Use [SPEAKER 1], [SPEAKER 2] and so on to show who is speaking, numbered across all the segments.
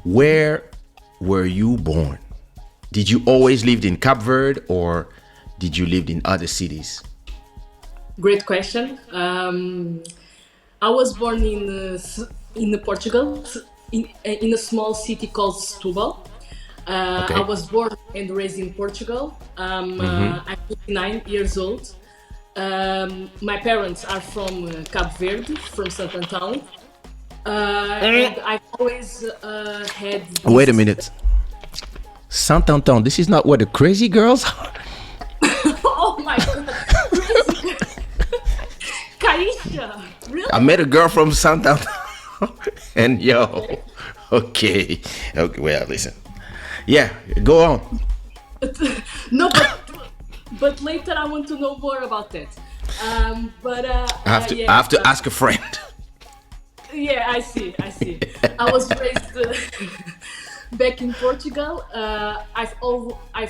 [SPEAKER 1] Where were you born? Did you always lived in Cape Verde or did you live in other cities?
[SPEAKER 2] Great question. I was born in Portugal, in a small city called Setubal. I
[SPEAKER 1] Okay.
[SPEAKER 2] was born and raised in Portugal. I'm 59 years old. My parents are from Cabo Verde, from Sant Antão, and I've always had
[SPEAKER 1] Wait a
[SPEAKER 2] this.
[SPEAKER 1] minute. Saint Anton, this is not where the crazy girls are?
[SPEAKER 2] Oh my god, crazy Kaysha,
[SPEAKER 1] I
[SPEAKER 2] really?
[SPEAKER 1] met a girl from Saint Anton. And yo, okay. Okay, well, listen. Yeah, go on.
[SPEAKER 2] No, but later I want to know more about that. But
[SPEAKER 1] I
[SPEAKER 2] yeah,
[SPEAKER 1] have to ask a friend.
[SPEAKER 2] yeah, I see, I see. I was raised back in Portugal. I've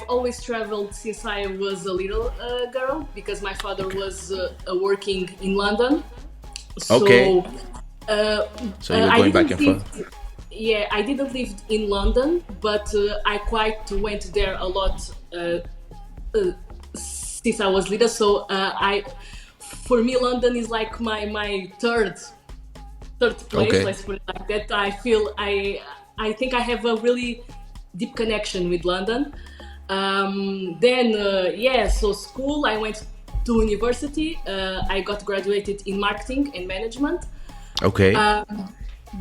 [SPEAKER 2] always traveled since I was a little girl because my father was working in London.
[SPEAKER 1] Okay.
[SPEAKER 2] So uh,
[SPEAKER 1] So you were
[SPEAKER 2] I
[SPEAKER 1] going back
[SPEAKER 2] didn't
[SPEAKER 1] and
[SPEAKER 2] live.
[SPEAKER 1] forth.
[SPEAKER 2] Yeah, I didn't live in London, but I quite went there a lot since I was little. So for me, London is like my third place.
[SPEAKER 1] Okay.
[SPEAKER 2] Let's put it like that. I think I have a really deep connection with London. Then yeah, so school. I went to university. I got graduated in marketing and management.
[SPEAKER 1] Okay.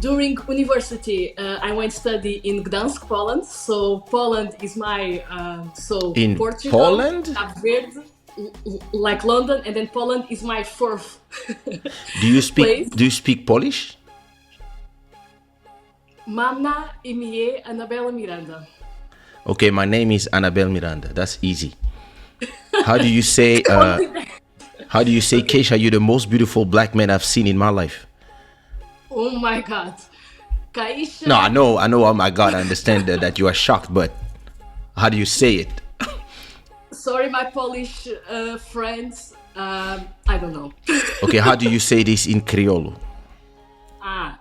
[SPEAKER 2] During university, I went study in Gdansk, Poland. So Poland is my so
[SPEAKER 1] In
[SPEAKER 2] Portugal,
[SPEAKER 1] Poland?
[SPEAKER 2] Cape Verde, like London, and then Poland is my fourth place.
[SPEAKER 1] Do you speak Polish?
[SPEAKER 2] Mamna imię Anabela Miranda.
[SPEAKER 1] Okay, my name is Anabela Miranda. That's easy. How do you say
[SPEAKER 2] Only that.
[SPEAKER 1] how do you say
[SPEAKER 2] Okay.
[SPEAKER 1] Kaysha, you're the most beautiful black man I've seen in my life?
[SPEAKER 2] Oh my God.
[SPEAKER 1] No,
[SPEAKER 2] Kaysha.
[SPEAKER 1] I know, oh my god, I understand that you are shocked, but how do you say it?
[SPEAKER 2] Sorry, my Polish friends. I don't know.
[SPEAKER 1] Okay, how do you say this in Criollo?
[SPEAKER 2] Ah,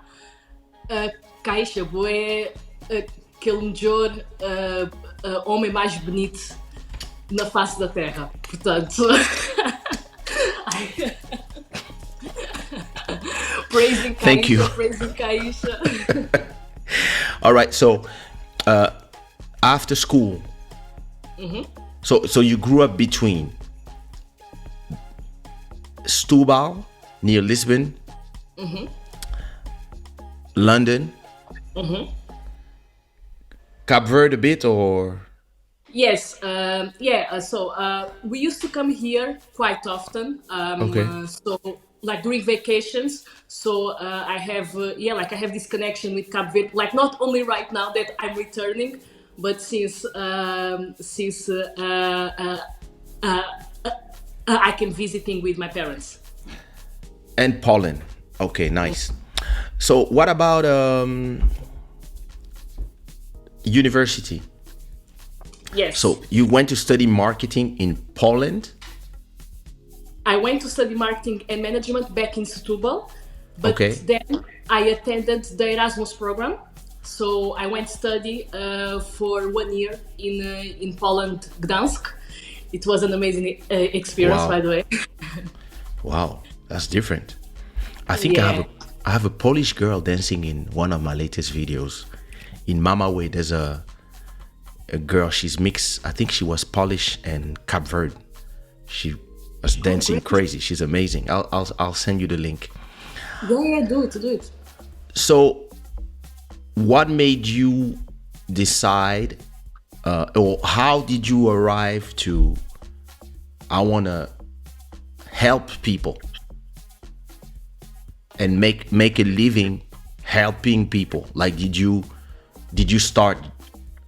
[SPEAKER 2] Kaysha, é aquele melhor homem mais bonito na face da Terra. Portanto, ai, praising
[SPEAKER 1] Thank you.
[SPEAKER 2] Kaysha, praising Kaysha.
[SPEAKER 1] All right, so after school, so you grew up between Setúbal near Lisbon, London, Cape Verde a bit, or
[SPEAKER 2] Yes, yeah. So we used to come here quite often.
[SPEAKER 1] okay,
[SPEAKER 2] So like during vacations. So I have yeah, like I have this connection with Cape Verde. Like not only right now that I'm returning, but since I came visiting with my parents.
[SPEAKER 1] and Poland. Okay, nice. So what about university?
[SPEAKER 2] Yes,
[SPEAKER 1] So you went to study marketing in Poland?
[SPEAKER 2] I went to study marketing and management back in Setúbal, but
[SPEAKER 1] Okay.
[SPEAKER 2] then I attended the Erasmus program. So I went study for 1 year in Poland, Gdansk. It was an amazing experience, by
[SPEAKER 1] Wow.
[SPEAKER 2] the way.
[SPEAKER 1] Wow. That's different. I think
[SPEAKER 2] Yeah.
[SPEAKER 1] I have a Polish girl dancing in one of my latest videos. In Mama Way, there's a girl. She's mixed. I think she was Polish and Cape Verde. She was
[SPEAKER 2] Oh,
[SPEAKER 1] dancing
[SPEAKER 2] great.
[SPEAKER 1] crazy. She's amazing. I'll send you the link.
[SPEAKER 2] Yeah, yeah, do it, do it.
[SPEAKER 1] So, what made you decide, or how did you arrive to? I want to help people and make a living helping people. Like, did you start?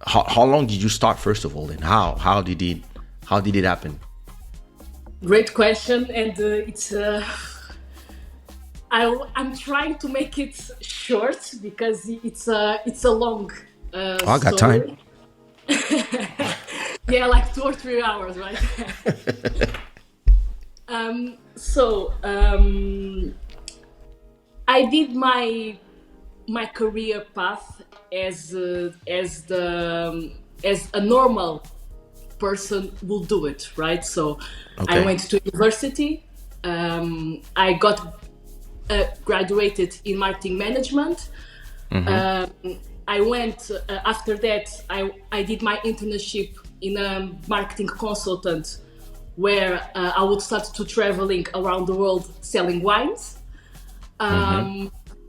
[SPEAKER 1] How long did you start first of all, and how did it happen?
[SPEAKER 2] Great question, and I'm trying to make it short because it's a long
[SPEAKER 1] Oh, I got time.
[SPEAKER 2] story. Yeah, like 2 or 3 hours, right? So I did my my career path as a normal person will do it, right? So I
[SPEAKER 1] Okay.
[SPEAKER 2] went to university. I got graduated in marketing management. I went after that. I did my internship in a marketing consultant, where I would start to traveling around the world selling wines.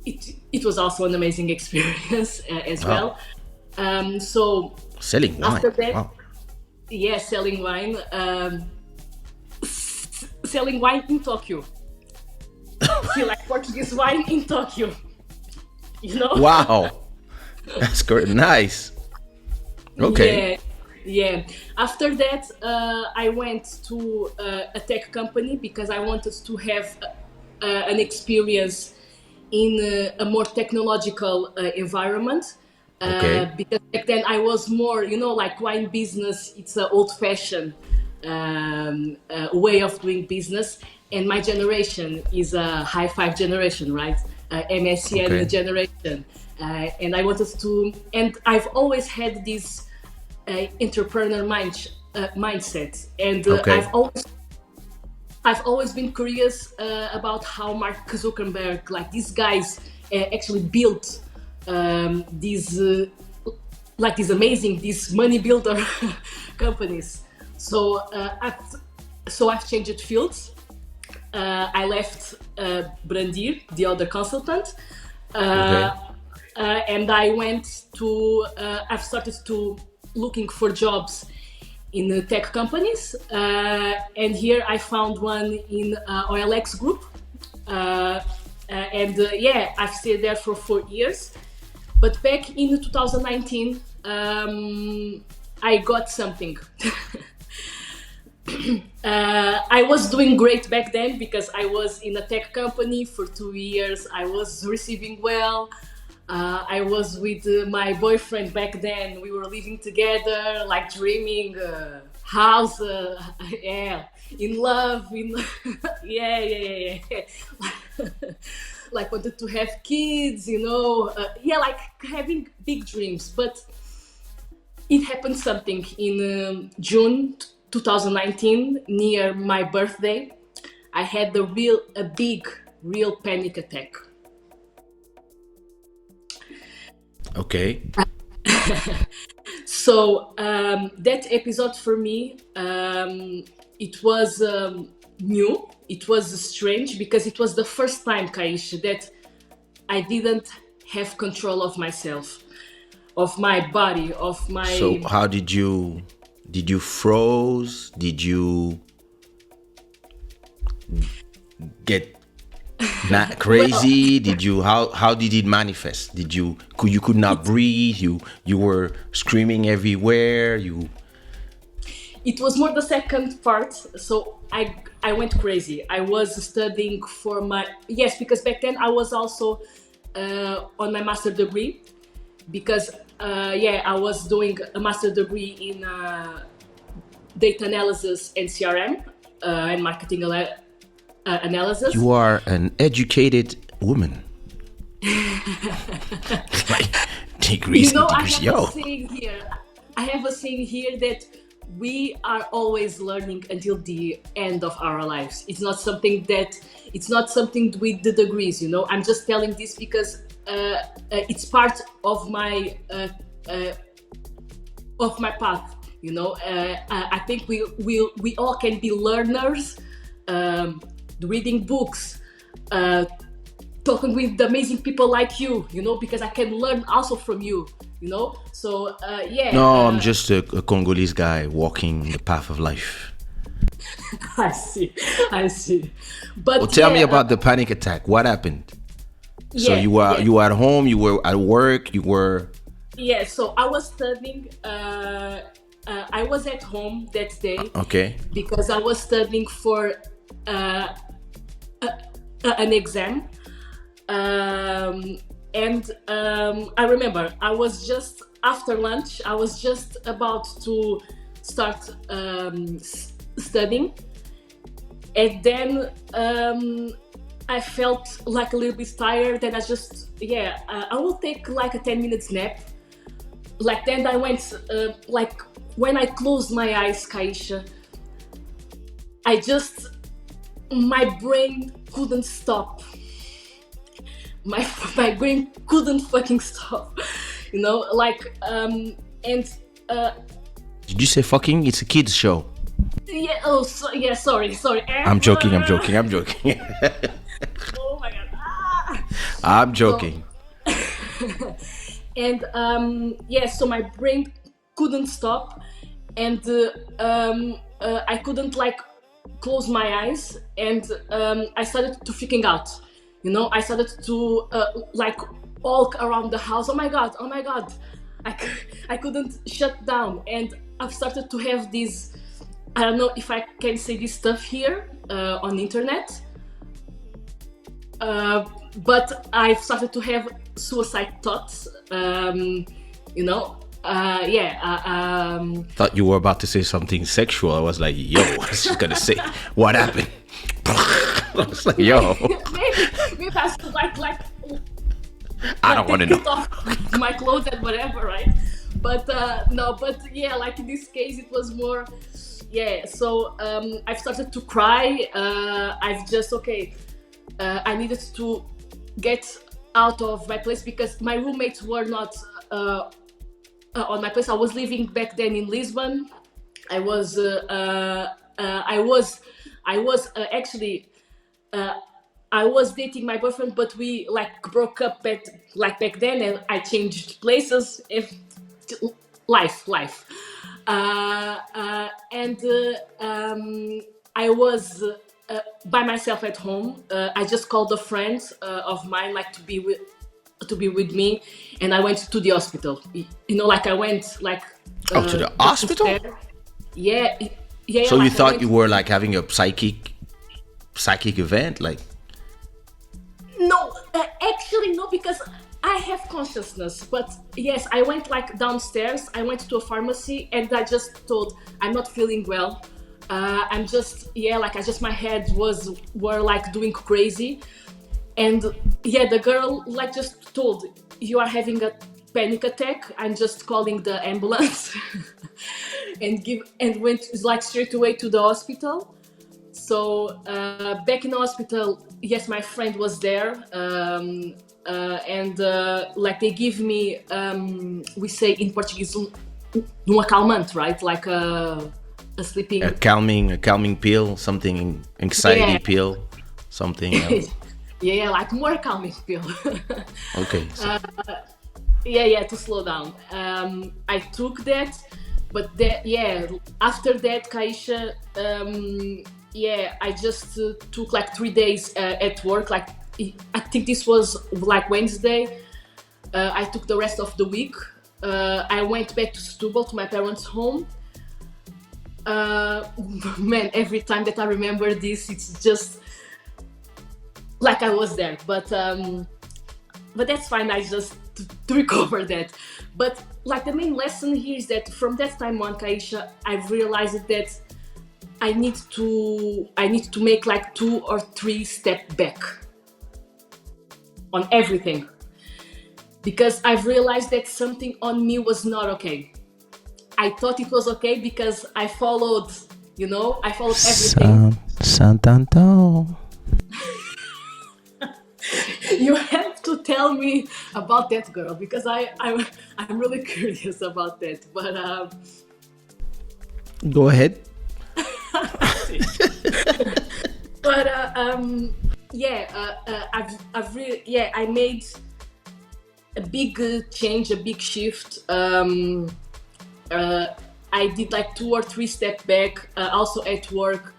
[SPEAKER 2] It was also an amazing experience as
[SPEAKER 1] Wow.
[SPEAKER 2] well. So
[SPEAKER 1] Selling wine.
[SPEAKER 2] after that,
[SPEAKER 1] Wow.
[SPEAKER 2] yeah, selling wine, selling wine in Tokyo. See, like Portuguese wine in Tokyo, you know?
[SPEAKER 1] Wow. That's great. Nice. Okay.
[SPEAKER 2] Yeah, yeah. After that, I went to a tech company because I wanted to have an experience in a more technological environment.
[SPEAKER 1] Okay.
[SPEAKER 2] Because back then I was more, like wine business, it's an old fashioned way of doing business. And my generation is a high five generation, right? MSN
[SPEAKER 1] Okay.
[SPEAKER 2] generation. And I wanted to, and I've always had this entrepreneur mindset. And
[SPEAKER 1] Okay.
[SPEAKER 2] I've always been curious about how Mark Zuckerberg, like these guys, actually built these these money builder companies. So I've changed fields. I left Brandir, the other consultant,
[SPEAKER 1] Okay.
[SPEAKER 2] and I went to. I've started to looking for jobs in tech companies, and here I found one in OLX Group, and yeah, I've stayed there for 4 years. But back in 2019, I got something. I was doing great back then because I was in a tech company for 2 years. I was receiving well. I was with my boyfriend back then. We were living together, like dreaming, house, yeah, in love, yeah, yeah, yeah, yeah. Like wanted to have kids, yeah, like having big dreams. But it happened something in June 2019, near my birthday. I had a big, real panic attack.
[SPEAKER 1] Okay.
[SPEAKER 2] So that episode for me, it was new. It was strange because it was the first time, Kaysha, that I didn't have control of myself, of my body, of
[SPEAKER 1] So
[SPEAKER 2] my.
[SPEAKER 1] how did you froze? Did you get not
[SPEAKER 2] Well,
[SPEAKER 1] crazy? Did you how did it manifest? Did you could not
[SPEAKER 2] it
[SPEAKER 1] breathe? You were screaming everywhere. You
[SPEAKER 2] it was more the second part. So I went crazy. I was studying for my, yes, because back then I was also on my master degree, because yeah, I was doing a master degree in data analysis and CRM, and marketing analysis.
[SPEAKER 1] you are an educated woman. Like
[SPEAKER 2] You
[SPEAKER 1] degrees and
[SPEAKER 2] know, I
[SPEAKER 1] degrees.
[SPEAKER 2] have a
[SPEAKER 1] Yo.
[SPEAKER 2] saying here. I have a saying here that we are always learning until the end of our lives. It's not something with the degrees. I'm just telling this because it's part of my path. I think we all can be learners, reading books, talking with amazing people like you, because I can learn also from you. So yeah,
[SPEAKER 1] No, I'm just a Congolese guy walking the path of life.
[SPEAKER 2] I see, I see.
[SPEAKER 1] Well,
[SPEAKER 2] But
[SPEAKER 1] tell me
[SPEAKER 2] yeah,
[SPEAKER 1] about the panic attack. What happened? So
[SPEAKER 2] yeah, yeah,
[SPEAKER 1] you were at home, you were at work, you were
[SPEAKER 2] yeah. So I was studying. I was at home that day
[SPEAKER 1] okay.
[SPEAKER 2] because I was studying for an exam. And I remember I was just after lunch. I was just about to start studying, and then I felt like a little bit tired, and I just, yeah, I will take like a 10 minutes nap. Like then I went, like when I closed my eyes, Kaysha, I just, my brain couldn't stop. My, my brain couldn't fucking stop, you know, like, and,
[SPEAKER 1] Did you say fucking? It's a kids show.
[SPEAKER 2] yeah, oh, so, yeah, sorry.
[SPEAKER 1] I'm joking. I'm joking.
[SPEAKER 2] Oh my god. Ah!
[SPEAKER 1] I'm joking.
[SPEAKER 2] And yeah, so my brain couldn't stop, and I couldn't like close my eyes, and I started to freaking out. You know, I started to like walk around the house. Oh my god, I couldn't shut down, and I've started to have these. I don't know if I can say this stuff here on the internet. But I've started to have suicide thoughts. You know,
[SPEAKER 1] Thought you were about to say something sexual. I was like, yo, what's she gonna say? What happened? I was like, yo,
[SPEAKER 2] maybe I should like
[SPEAKER 1] I don't want to
[SPEAKER 2] take
[SPEAKER 1] know.
[SPEAKER 2] off my clothes and whatever, right? But no, but yeah, like in this case, it was more, yeah. So I've started to cry. I've just okay. I needed to get out of my place because my roommates were not on my place. I was living back then in Lisbon. I was actually I was dating my boyfriend, but we like broke up back then, and I changed places. If life, and I was by myself at home. I just called a friend of mine, like to be with me, and I went to the hospital. You know, like I went like
[SPEAKER 1] Oh, to the hospital?
[SPEAKER 2] downstairs. Yeah, yeah.
[SPEAKER 1] So you
[SPEAKER 2] like I
[SPEAKER 1] thought
[SPEAKER 2] went-
[SPEAKER 1] you were like having a psychic event, like?
[SPEAKER 2] No, actually no, because I have consciousness. But yes, I went like downstairs. I went to a pharmacy, and I just told I'm not feeling well. I'm just my head were like doing crazy, and yeah, the girl like just told you are having a panic attack. I'm just calling the ambulance, and went like straight away to the hospital. So back in the hospital, yes, my friend was there, and like they give me, we say in Portuguese, calmante, right? Like a sleeping.
[SPEAKER 1] A calming pill, something anxiety
[SPEAKER 2] Yeah.
[SPEAKER 1] pill, something else.
[SPEAKER 2] Yeah, like more calming pill.
[SPEAKER 1] Okay. So,
[SPEAKER 2] Yeah, to slow down. I took that, but after that, Kaysha, I just took like 3 days at work. Like I think this was like Wednesday. I took the rest of the week. I went back to Setubal, to my parents' home. Man, every time that I remember this, it's just like I was there. But that's fine. I just to recover that. But like the main lesson here is that from that time on, Kaysha, I've realized that I need to make like 2 or 3 steps back on everything, because I've realized that something on me was not okay. I thought it was okay because I followed everything.
[SPEAKER 1] Santanto.
[SPEAKER 2] You have to tell me about that girl, because I'm really curious about that. But
[SPEAKER 1] Go ahead.
[SPEAKER 2] but I've really I made a big change, a big shift. I did like 2 or 3 steps back. Also at work,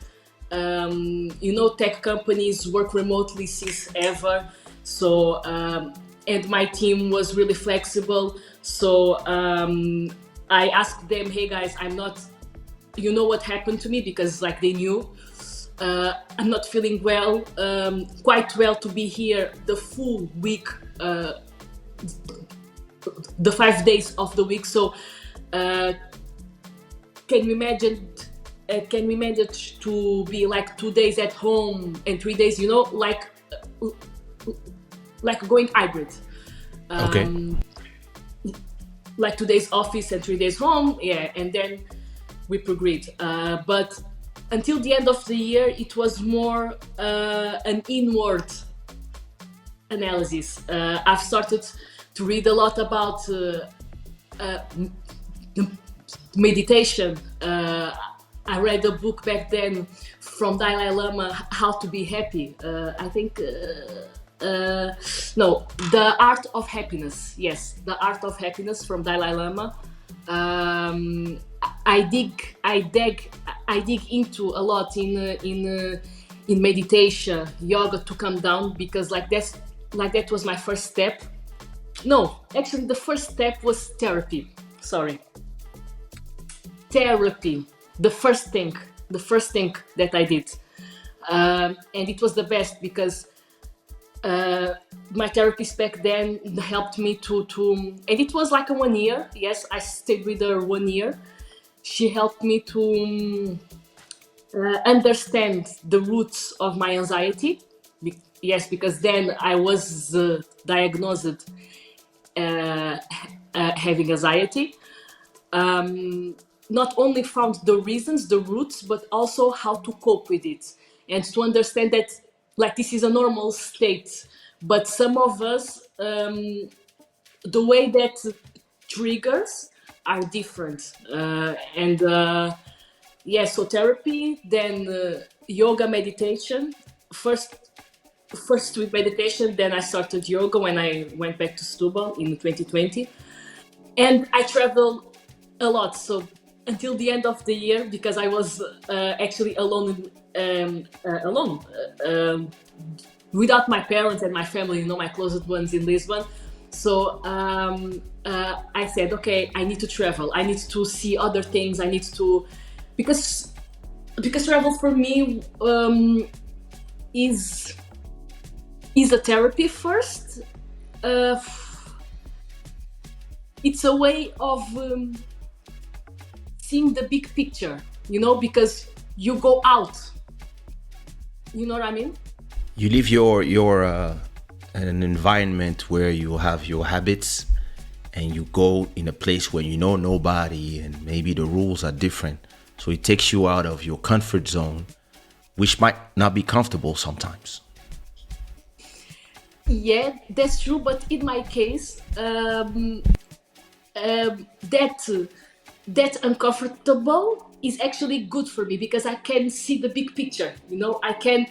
[SPEAKER 2] tech companies work remotely since ever. So and my team was really flexible. So I asked them, hey guys, I'm not, you know what happened to me, because like they knew. I'm not feeling well, quite well to be here the full week, the 5 days of the week. So can we imagine? Can we manage to be like 2 days at home and 3 days? Like like going hybrid.
[SPEAKER 1] Okay.
[SPEAKER 2] Like 2 days office and 3 days home, yeah, and then we progressed. But until the end of the year, it was more an inward analysis. I've started to read a lot about meditation. I read a book back then from Dalai Lama, How to Be Happy. I think. No, The Art of Happiness. Yes, The Art of Happiness from Dalai Lama. I dig into a lot in meditation, yoga to calm down, because that was my first step. No, actually, the first step was therapy. Sorry, therapy. The first thing that I did, and it was the best because my therapist back then helped me to and it was like a 1 year. Yes, I stayed with her 1 year. She helped me to understand the roots of my anxiety. Yes, because then I was diagnosed having anxiety. Not only found the reasons, the roots, but also how to cope with it, and to understand that like this is a normal state. But some of us, the way that triggers are different, and yeah. So therapy, then yoga, meditation. First with meditation, then I started yoga when I went back to Setubal in 2020. And I travel a lot. So until the end of the year, because I was actually alone, without my parents and my family, my closest ones in Lisbon. So I said, okay, I need to travel. I need to see other things. I need to, because travel for me is a therapy first. It's a way of seeing the big picture, because you go out. You know what I mean?
[SPEAKER 1] You leave your an environment where you have your habits, and you go in a place where you know nobody, and maybe the rules are different. So it takes you out of your comfort zone, which might not be comfortable sometimes.
[SPEAKER 2] Yeah, that's true. But in my case, that uncomfortable is actually good for me, because I can see the big picture. I can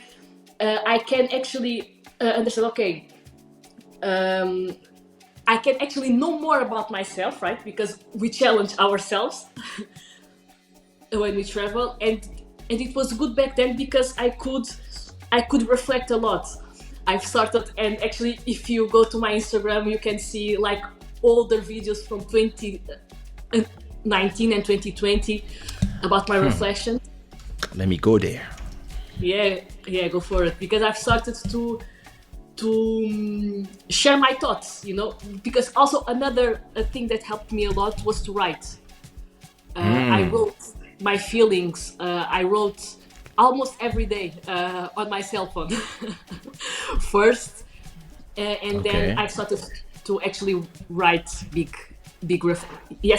[SPEAKER 2] actually understand. Okay, I can actually know more about myself, right? Because we challenge ourselves when we travel, and it was good back then because I could reflect a lot. I've started, and actually, if you go to my Instagram, you can see like older videos from 2019 and 2020 about my reflection.
[SPEAKER 1] Let me go there.
[SPEAKER 2] Yeah, go for it. Because I've started to share my thoughts, because also another thing that helped me a lot was to write. I wrote my feelings. I wrote almost every day on my cell phone first, and
[SPEAKER 1] Okay.
[SPEAKER 2] then I started to actually write big,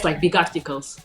[SPEAKER 2] like big articles.